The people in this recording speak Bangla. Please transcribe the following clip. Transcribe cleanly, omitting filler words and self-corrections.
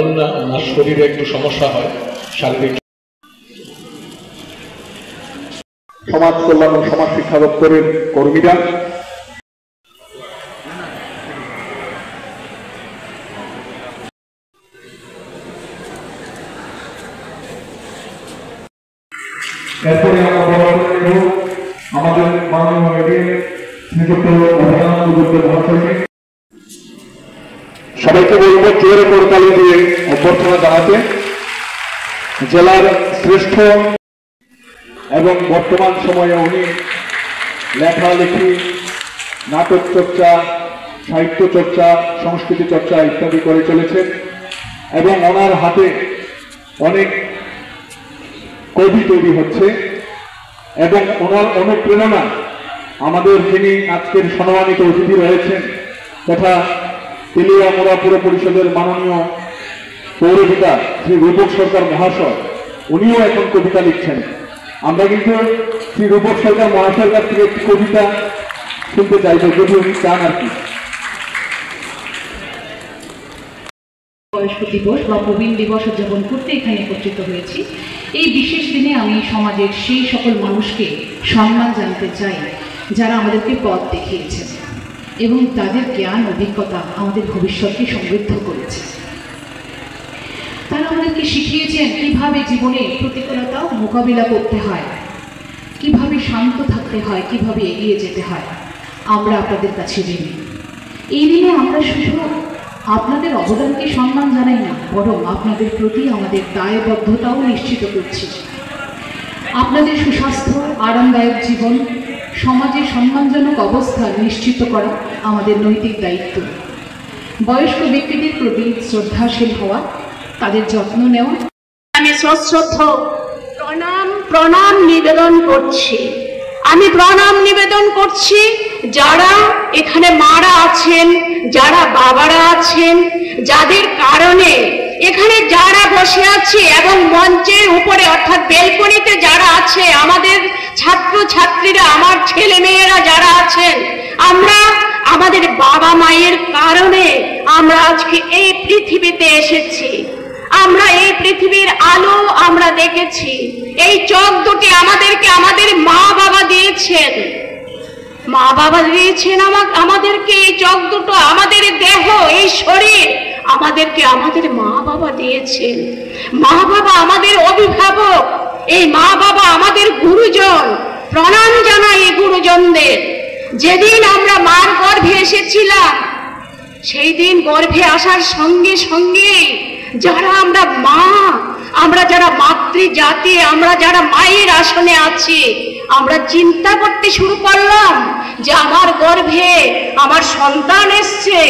ওনার শরীরে একটু সমস্যা হয় শারীরিক। সমাজ কল্যাণ ও সমাজ শিক্ষা দপ্তরের কর্মীরা, এরপরে আমরা আমাদের মাননীয় নিযুক্ত মহাশয়কে সবাইকে বলব জোরে করতালি দিয়ে অভ্যর্থনা জানাতে। জেলার শ্রেষ্ঠ এবং বর্তমান সময়ে উনি লেখালেখি, নাটক চর্চা, সাহিত্য চর্চা, সংস্কৃতি চর্চা ইত্যাদি করে চলেছেন এবং ওনার হাতে অনেক কবি তৈরি হচ্ছে এবং ওনার অনুপ্রেরণা আমাদের যিনি আজকের সম্মানিত অতিথি রয়েছেন তথা তেলিয়ামুড়া পুর পরিষদের মাননীয় পৌরপিতা শ্রী রূপক সরকার মহাশয়, উনিও এখন কবিতা লিখছেন। আমরা কিন্তু শ্রী রূপক সরকার মহাশয়ের কাছ থেকে একটি কবিতা শুনতে চাইব যদি উনি চান আর কি। বয়স্ক দিবস বা প্রবীণ দিবস উদযাপন করতে এখানে একত্রিত হয়েছি। এই বিশেষ দিনে আমি সমাজের সেই সকল মানুষকে সম্মান জানাতে চাই যারা আমাদেরকে পথ দেখিয়েছেন এবং তাদের জ্ঞান অভিজ্ঞতা আমাদের ভবিষ্যৎকে সমৃদ্ধ করেছে। তারা আমাদেরকে শিখিয়েছেন কিভাবে জীবনে প্রতিকূলতা মোকাবিলা করতে হয়, কিভাবে শান্ত থাকতে হয়, কিভাবে এগিয়ে যেতে হয়। আমরা আপনাদের কাছে ঋণী। এই দিনে আমরা শুধু আপনাদের অবদানকে সম্মান জানাই না, বরং আপনাদের প্রতি আমাদের দায়বদ্ধতাও নিশ্চিত করছি। আপনাদের সুস্বাস্থ্য, আরামদায়ক জীবন, সমাজে সম্মানজনক অবস্থা নিশ্চিত করা আমাদের নৈতিক দায়িত্ব। বয়স্ক ব্যক্তিদের প্রতি শ্রদ্ধাশীল হওয়া, তাদের যত্ন নেওয়া। আমি সশ্রদ্ধ প্রণাম নিবেদন করছি। আমি প্রণাম নিবেদন করছি যারা এখানে মারা আছেন, যারা বাবারা আছেন, যাদের কারণে এখানে যারা বসে আছে এবং মঞ্চের উপরে অর্থাৎ বেলকনিতে যারা আছে, আমাদের ছাত্র ছাত্রীরা, আমার ছেলে মেয়েরা যারা আছেন, আমরা আমাদের বাবা মায়ের কারণে আমরা আজকে এই পৃথিবীতে এসেছি। আমরা এই পৃথিবীর আলো আমরা দেখেছি। এই চোখ দুটি আমাদেরকে আমাদের মা বাবা দিয়েছেন, মা বাবা দিয়েছেন আমাদেরকে এই চোখ দুটো, আমাদের দেহ, এই শরীর আমাদেরকে আমাদের মা বাবা দিয়েছেন। মা বাবা আমাদের অভিভাবক, এই মা বাবা আমাদের গুরুজন। প্রণাম জানাই এই গুরুজনদের। যেদিন আমরা মার গর্ভে এসেছিলাম, সেই দিন গর্ভে আসার সঙ্গে সঙ্গে যারা আমরা মা, আমরা যারা মাতৃজাতি, আমরা যারা মায়ের আসনে আছি, আমরা চিন্তা করতে শুরু করলাম যে আমার গর্ভে আমার সন্তান এসছে।